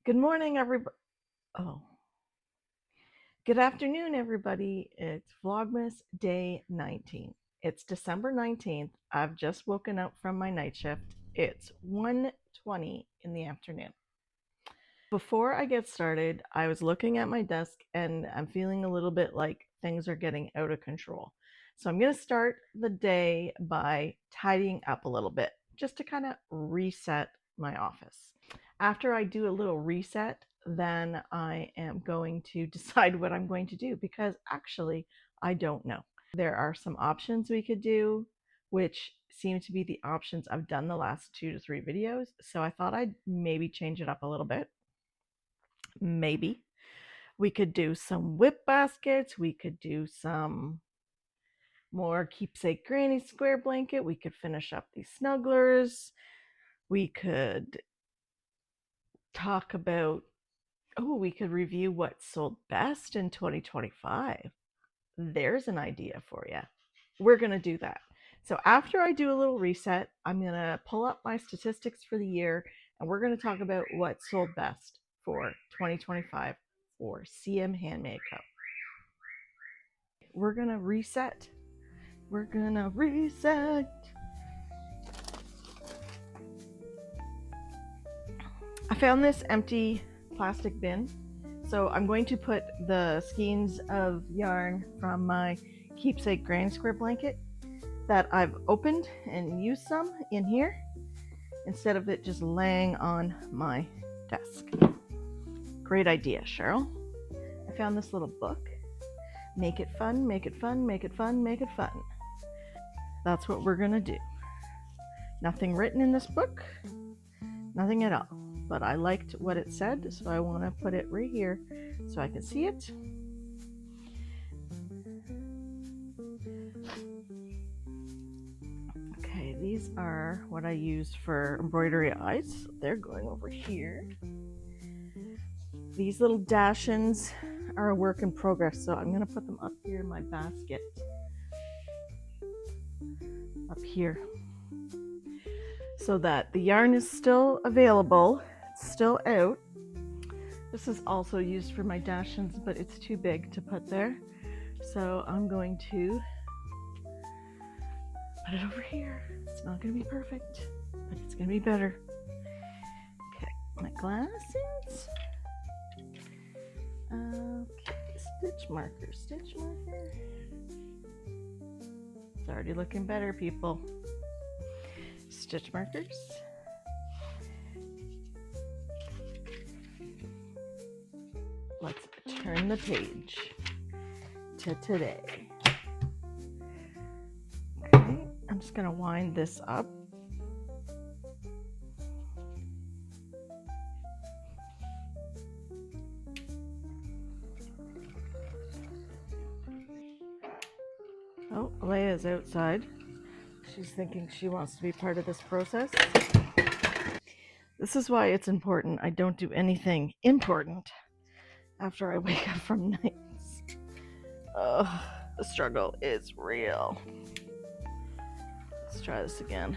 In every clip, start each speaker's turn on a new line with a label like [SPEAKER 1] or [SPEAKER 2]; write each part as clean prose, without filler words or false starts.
[SPEAKER 1] Good morning, everybody. Oh, good afternoon, everybody. It's Vlogmas day 19. It's December 19th. I've just woken up from my night shift. It's 1:20 in the afternoon. Before I get started, I was looking at my desk and I'm feeling a little bit like things are getting out of control. So I'm going to start the day by tidying up a little bit just to kind of reset my office. After I do a little reset, then I am going to decide what I'm going to do because actually I don't know. There are some options we could do, which seem to be the options I've done the last 2 to 3 videos. So I thought I'd maybe change it up a little bit. Maybe we could do some whip baskets. We could do some more keepsake granny square blanket. We could finish up these snugglers. We could talk about, we could review what sold best in 2025. There's an idea for you. We're going to do that. So after I do a little reset, I'm going to pull up my statistics for the year and we're going to talk about what sold best for 2025 for CM Handmade Co. We're going to reset. We're going to reset. I found this empty plastic bin. So I'm going to put the skeins of yarn from my keepsake granny square blanket that I've opened and used some in here instead of it just laying on my desk. Great idea, Cheryl. I found this little book. Make it fun, make it fun, make it fun, make it fun. That's what we're gonna do. Nothing written in this book, nothing at all. But I liked what it said, so I want to put it right here so I can see it. Okay, these are what I used for embroidery eyes. They're going over here. These little dashins are a work in progress, so I'm going to put them up here in my basket. Up here. So that the yarn is still available. It's still out. This is also used for my dashins, but it's too big to put there. So I'm going to put it over here. It's not going to be perfect, but it's going to be better. Okay, my glasses. Okay, stitch marker. It's already looking better, people. Stitch markers. Let's turn the page to today. Okay, I'm just going to wind this up. Oh, Leia's outside. She's thinking she wants to be part of this process. This is why it's important I don't do anything important after I wake up from nights. The struggle is real. Let's try this again.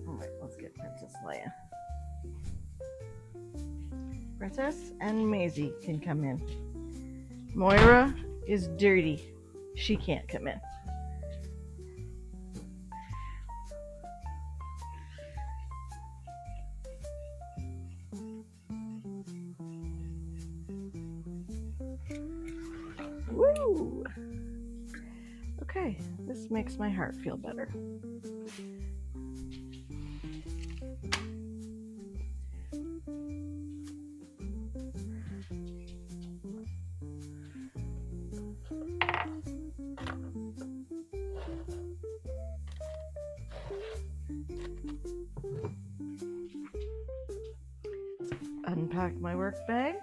[SPEAKER 1] Alright, let's get Princess Leia. Princess and Maisie can come in. Moira is dirty. She can't come in. Woo! Okay, this makes my heart feel better. Unpack my work bag.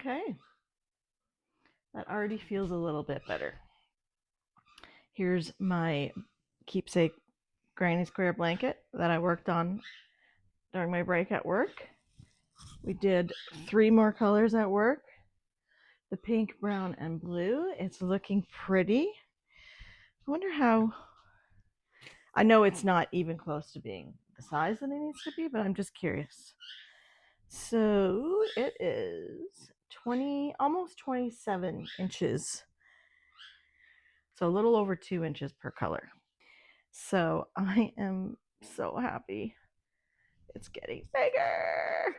[SPEAKER 1] Okay, that already feels a little bit better. Here's my keepsake granny square blanket that I worked on during my break at work. We did 3 more colors at work. The pink, brown, and blue. It's looking pretty. I wonder how, I know it's not even close to being the size that it needs to be, but I'm just curious. So it is 20, almost 27 inches. So a little over 2 inches per color. So I am so happy. It's getting bigger.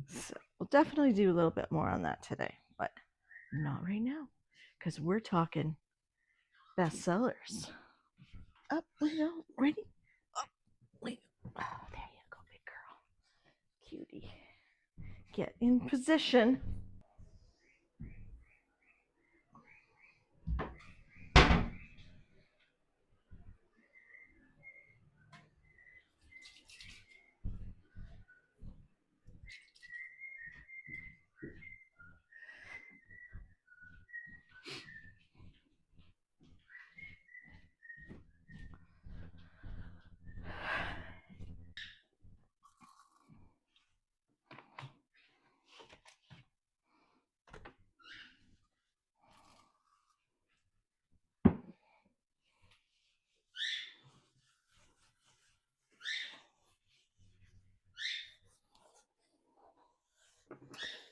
[SPEAKER 1] So we'll definitely do a little bit more on that today, but not right now because we're talking bestsellers. Up, ready? Up, wait. Oh, there you go, big girl. Cutie. Get in position.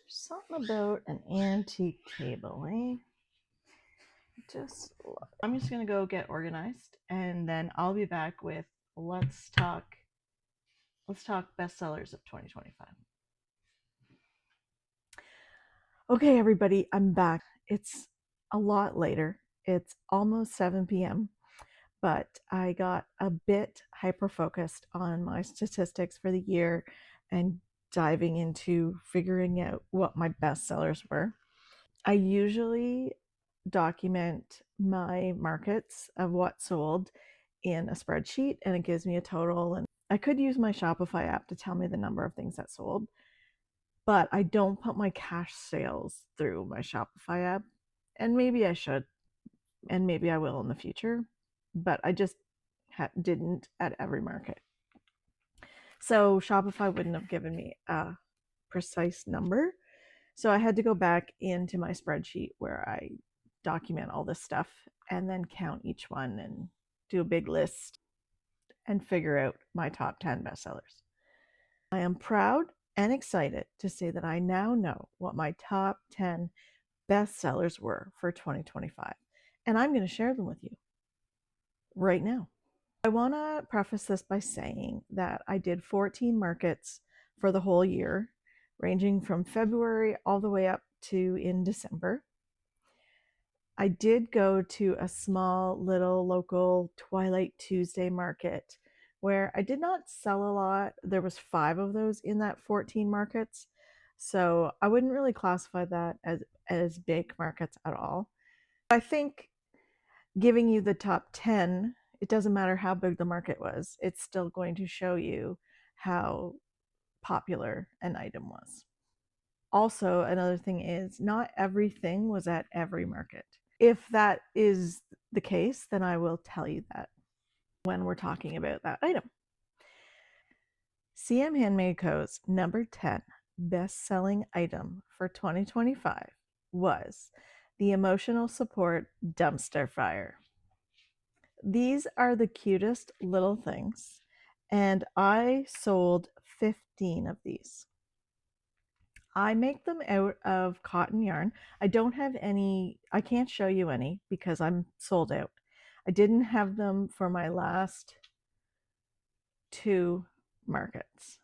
[SPEAKER 1] Something about an antique table, eh? I'm just gonna go get organized, and then I'll be back with let's talk bestsellers of 2025. Okay, everybody, I'm back. It's a lot later. It's almost 7 p.m., but I got a bit hyper focused on my statistics for the year and diving into figuring out what my bestsellers were. I usually document my markets of what sold in a spreadsheet, and it gives me a total. And I could use my Shopify app to tell me the number of things that sold, but I don't put my cash sales through my Shopify app. And maybe I should, and maybe I will in the future, but I just didn't at every market. So Shopify wouldn't have given me a precise number. So I had to go back into my spreadsheet where I document all this stuff and then count each one and do a big list and figure out my top 10 bestsellers. I am proud and excited to say that I now know what my top 10 bestsellers were for 2025, and I'm going to share them with you right now. I want to preface this by saying that I did 14 markets for the whole year, ranging from February all the way up to in December. I did go to a small little local Twilight Tuesday market where I did not sell a lot. There was 5 of those in that 14 markets. So I wouldn't really classify that as big markets at all. I think giving you the top 10, it doesn't matter how big the market was, it's still going to show you how popular an item was. Also, another thing is not everything was at every market. If that is the case, then I will tell you that when we're talking about that item. CM Handmade Co.'s number 10 best-selling item for 2025 was the Emotional Support Dumpster Fire. These are the cutest little things, and I sold 15 of these. I make them out of cotton yarn. I don't have any, I can't show you any because I'm sold out. I didn't have them for my last 2 markets,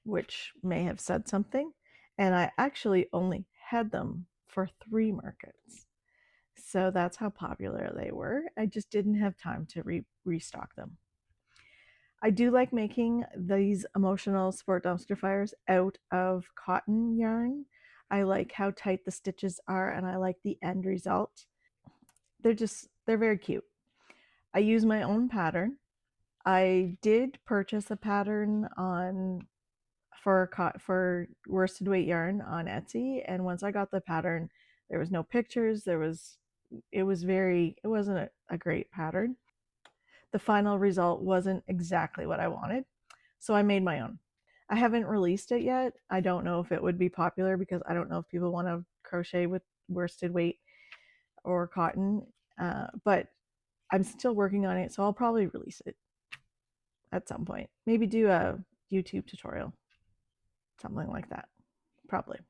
[SPEAKER 1] which may have said something. And I actually only had them for 3 markets. So that's how popular they were. I just didn't have time to restock them. I do like making these emotional support dumpster fires out of cotton yarn. I like how tight the stitches are, and I like the end result. They're very cute. I use my own pattern. I did purchase a pattern on for worsted weight yarn on Etsy, and once I got the pattern, there was no pictures. It wasn't a great pattern. The final result wasn't exactly what I wanted, so I made my own. I haven't released it yet. I don't know if it would be popular because I don't know if people want to crochet with worsted weight or cotton, but I'm still working on it, so I'll probably release it at some point. Maybe do a YouTube tutorial, something like that, probably.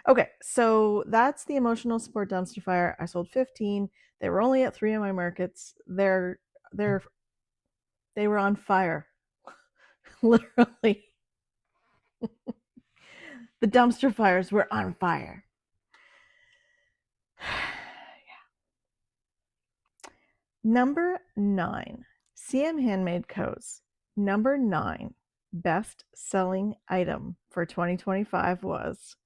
[SPEAKER 1] Okay, so that's the emotional support dumpster fire. I sold 15. They were only at 3 of my markets. They're they were on fire. Literally. The dumpster fires were on fire. Number 9. CM Handmade Co's number 9 best selling item for 2025 was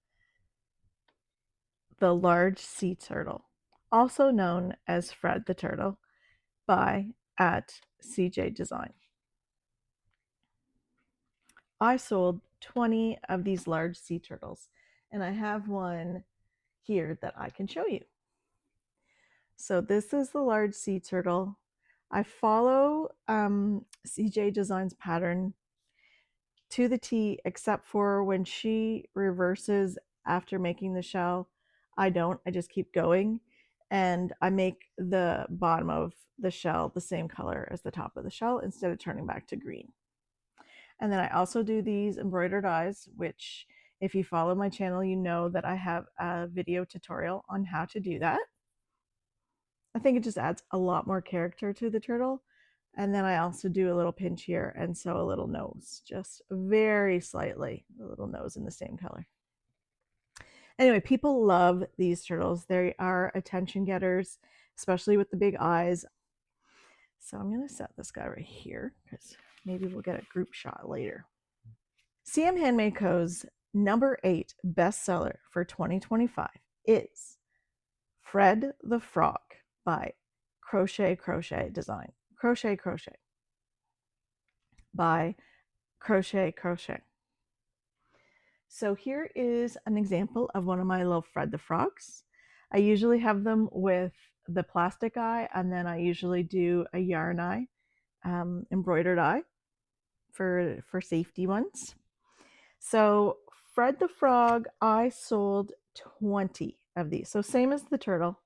[SPEAKER 1] the large sea turtle, also known as Fred the Turtle, by at CJ Design. I sold 20 of these large sea turtles, and I have one here that I can show you. So this is the large sea turtle. I follow CJ Design's pattern to the T, except for when she reverses after making the shell. I don't, I just keep going, and I make the bottom of the shell the same color as the top of the shell instead of turning back to green. And then I also do these embroidered eyes, which if you follow my channel, you know that I have a video tutorial on how to do that. I think it just adds a lot more character to the turtle. And then I also do a little pinch here and sew a little nose, just very slightly, a little nose in the same color. Anyway, people love these turtles. They are attention getters, especially with the big eyes. So I'm going to set this guy right here because maybe we'll get a group shot later. CM Handmade Co.'s number 8 bestseller for 2025 is Fred the Frog by Crochet Design. Crochet by Crochet. So here is an example of one of my little Fred the Frogs. I usually have them with the plastic eye, and then I usually do a yarn eye, embroidered eye for safety ones. So Fred the Frog, I sold 20 of these. So same as the turtle,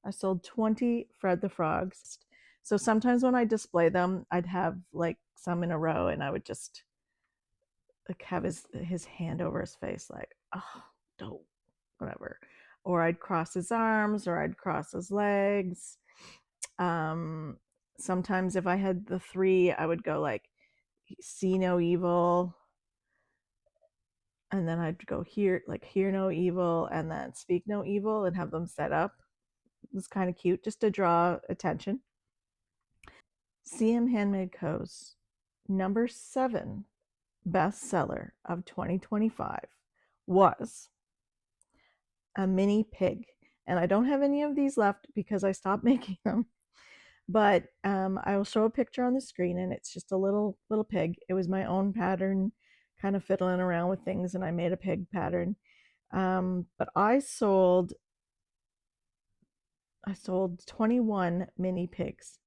[SPEAKER 1] I sold 20 Fred the Frogs. So sometimes when I display them, I'd have like some in a row, and I would just like have his hand over his face, like, oh, don't, whatever. Or I'd cross his arms, or I'd cross his legs. Sometimes if I had the 3, I would go like, see no evil, and then I'd go here, like, hear no evil, and then speak no evil, and have them set up. It was kind of cute just to draw attention. CM Handmade Co.'s number 7 bestseller of 2025 was a mini pig. And I don't have any of these left because I stopped making them. But I will show a picture on the screen, and it's just a little pig. It was my own pattern, kind of fiddling around with things, and I made a pig pattern. But I sold 21 mini pigs.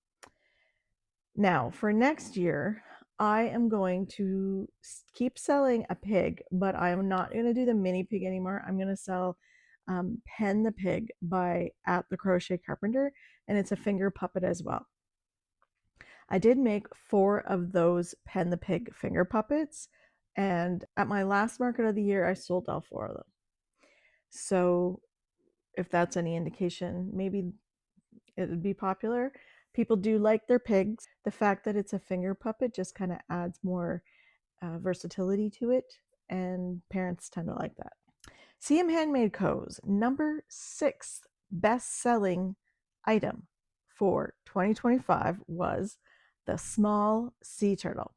[SPEAKER 1] Now for next year, I am going to keep selling a pig, but I am not going to do the mini pig anymore. I'm going to sell Pen the Pig by at the Crochet Carpenter, and it's a finger puppet as well. I did make 4 of those Pen the Pig finger puppets, and at my last market of the year, I sold all 4 of them. So if that's any indication, maybe it would be popular. People do like their pigs. The fact that it's a finger puppet just kind of adds more versatility to it, and parents tend to like that. CM Handmade Co.'s number 6 best-selling item for 2025 was the small sea turtle.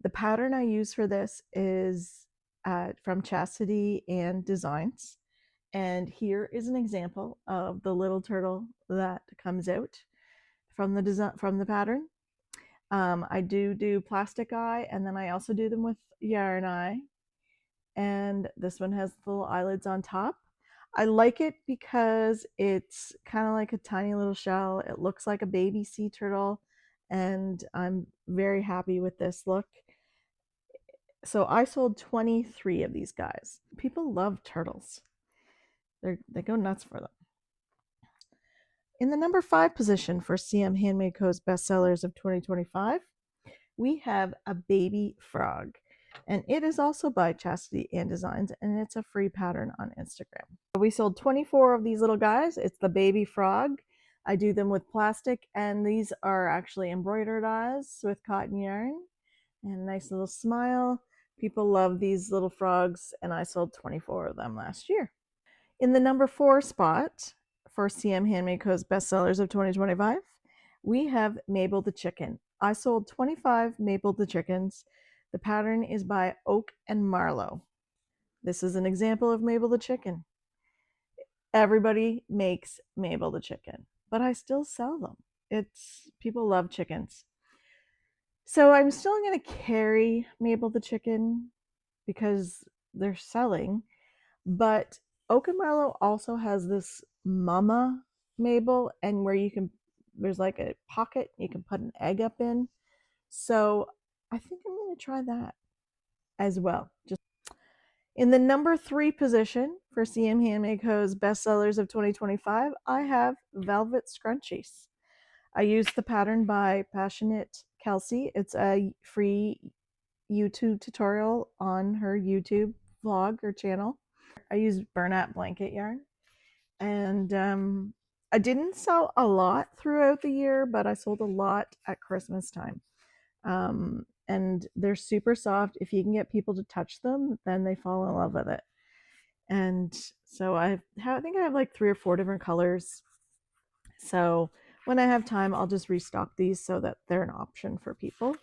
[SPEAKER 1] The pattern I use for this is from Chastity and Designs. And here is an example of the little turtle that comes out from the pattern. I do plastic eye, and then I also do them with yarn eye. And this one has little eyelids on top. I like it because it's kind of like a tiny little shell. It looks like a baby sea turtle, and I'm very happy with this look. So I sold 23 of these guys. People love turtles. They go nuts for them. In the number 5 position for CM Handmade Co.'s bestsellers of 2025, we have a baby frog. And it is also by Chastity and Designs, and it's a free pattern on Instagram. We sold 24 of these little guys. It's the baby frog. I do them with plastic, and these are actually embroidered eyes with cotton yarn and a nice little smile. People love these little frogs, and I sold 24 of them last year. In the number 4 spot for CM Handmade Co.'s bestsellers of 2025, we have Mabel the Chicken. I sold 25 Mabel the Chickens. The pattern is by Oak and Marlowe. This is an example of Mabel the Chicken. Everybody makes Mabel the Chicken, but I still sell them. People love chickens. So I'm still going to carry Mabel the Chicken because they're selling, but Oak and Marlowe also has this Mama Mabel, and where there's like a pocket you can put an egg up in. So I think I'm going to try that as well. Just in the number 3 position for CM Handmade Co.'s bestsellers of 2025, I have Velvet Scrunchies. I used the pattern by Passionate Kelsey. It's a free YouTube tutorial on her YouTube vlog or channel. I used burlap blanket yarn, and I didn't sell a lot throughout the year, but I sold a lot at Christmas time. And they're super soft. If you can get people to touch them, then they fall in love with it. And so I think I have like 3 or 4 different colors. So when I have time, I'll just restock these so that they're an option for people.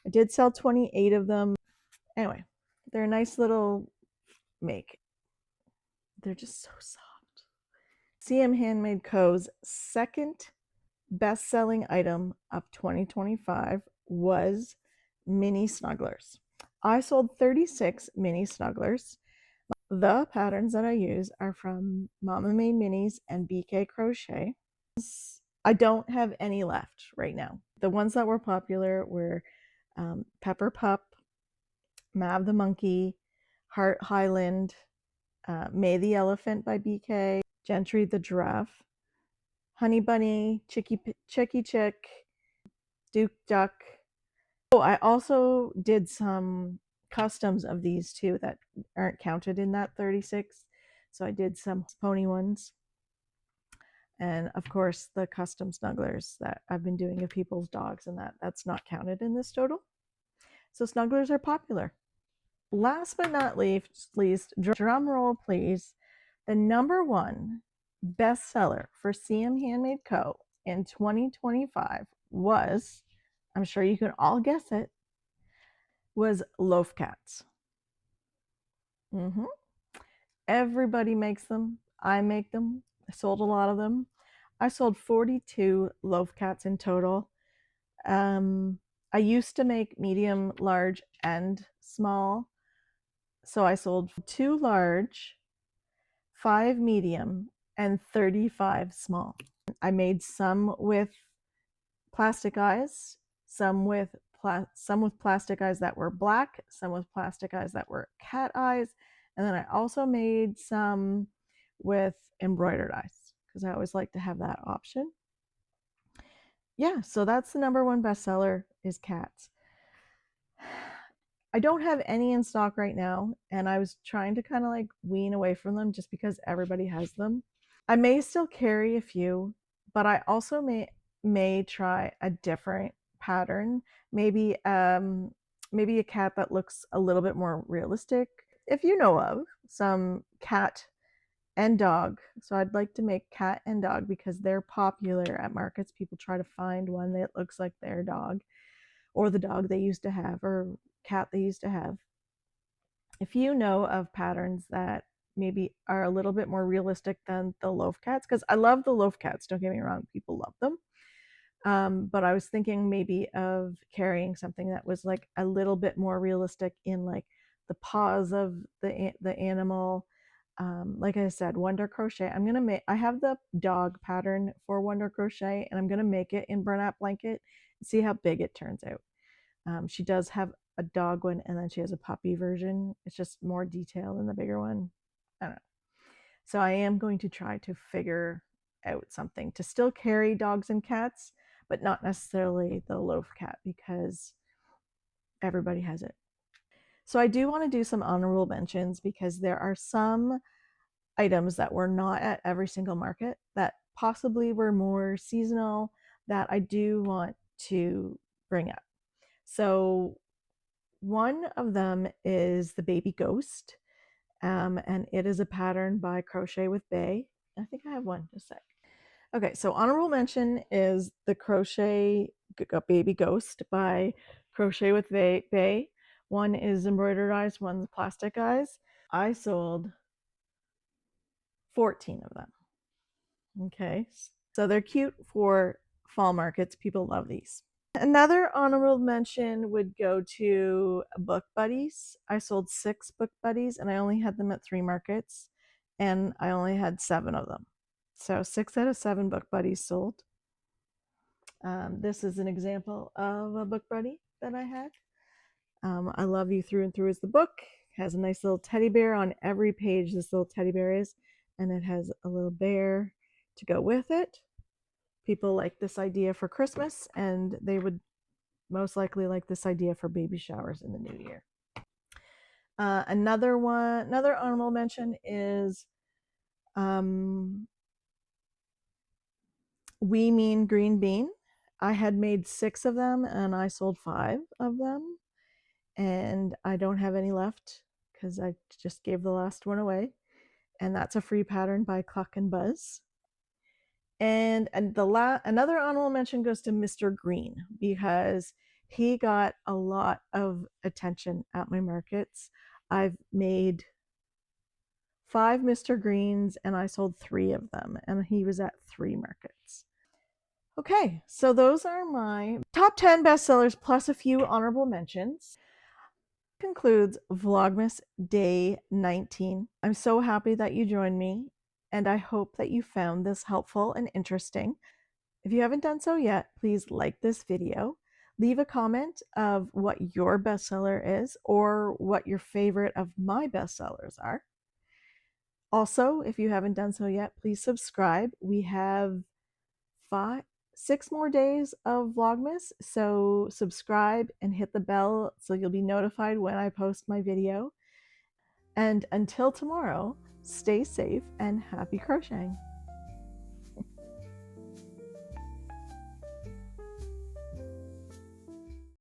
[SPEAKER 1] I did sell 28 of them. Anyway, they're a nice little make. They're just so soft. CM Handmade Co.'s second best-selling item of 2025 was mini snugglers. I sold 36 mini snugglers. The patterns that I use are from Mama Made Minis and BK Crochet. I don't have any left right now. The ones that were popular were Pepper Pup, Mav the Monkey, Heart Highland, May the Elephant by BK, Gentry the Giraffe, Honey Bunny, Chicky Chick, Duke Duck. Oh, I also did some customs of these too that aren't counted in that 36. So I did some pony ones. And of course, the custom snugglers that I've been doing of people's dogs, and that's not counted in this total. So snugglers are popular. Last but not least, drum roll please, the number 1 bestseller for CM Handmade Co. in 2025 was, I'm sure you can all guess it, was loaf cats. Everybody makes them. I make them. I sold a lot of them. I sold 42 loaf cats in total. I used to make medium, large, and small. So I sold 2 large, 5 medium, and 35 small. I made some with plastic eyes, some with plastic eyes that were black, some with plastic eyes that were cat eyes, and then I also made some with embroidered eyes because I always like to have that option. Yeah, so that's the number 1 bestseller is cats. I don't have any in stock right now, and I was trying to kind of like wean away from them just because everybody has them. I may still carry a few, but I also may try a different pattern. Maybe maybe a cat that looks a little bit more realistic. If you know of some cat and dog, so I'd like to make cat and dog because they're popular at markets. People try to find one that looks like their dog or the dog they used to have or cat they used to have. If you know of patterns that maybe are a little bit more realistic than the loaf cats, because I love the loaf cats, don't get me wrong, people love them. But I was thinking maybe of carrying something that was like a little bit more realistic in like the paws of the animal. Like I said, Wonder Crochet. I'm gonna make. I have the dog pattern for Wonder Crochet, and I'm gonna make it in burlap blanket and see how big it turns out. She does have a dog one, and then she has a puppy version. It's just more detail than the bigger one. I don't know. So I am going to try to figure out something to still carry dogs and cats, but not necessarily the loaf cat because everybody has it. So I do want to do some honorable mentions because there are some items that were not at every single market that possibly were more seasonal that I do want to bring up. So one of them is the baby ghost, and it is a pattern by Crochet with Bay. I think I have one, just a sec. Okay, so honorable mention is the Crochet Baby Ghost by Crochet with Bay. One is embroidered eyes, one's plastic eyes. I sold 14 of them. Okay, so they're cute for fall markets. People love these. Another honorable mention would go to Book Buddies. I sold 6 Book Buddies and I only had them at 3 markets and I only had 7 of them. So 6 out of 7 Book Buddies sold. This is an example of a Book Buddy that I had. I Love You Through and Through is the book. It has a nice little teddy bear on every page. This little teddy bear is, and it has a little bear to go with it. People like this idea for Christmas, and they would most likely like this idea for baby showers in the new year. Another honorable mention is We Mean Green Bean. I had made 6 of them and I sold 5 of them, and I don't have any left because I just gave the last one away. And that's a free pattern by Cluck and Buzz. And another honorable mention goes to Mr. Green because he got a lot of attention at my markets. I've made 5 Mr. Greens and I sold 3 of them, and he was at 3 markets. Okay, so those are my top 10 bestsellers plus a few honorable mentions. Concludes Vlogmas Day 19. I'm so happy that you joined me, and I hope that you found this helpful and interesting. If you haven't done so yet, please like this video. Leave a comment of what your bestseller is or what your favorite of my bestsellers are. Also, if you haven't done so yet, please subscribe. We have 6 more days of Vlogmas, so subscribe and hit the bell so you'll be notified when I post my video. And until tomorrow, stay safe and happy crocheting.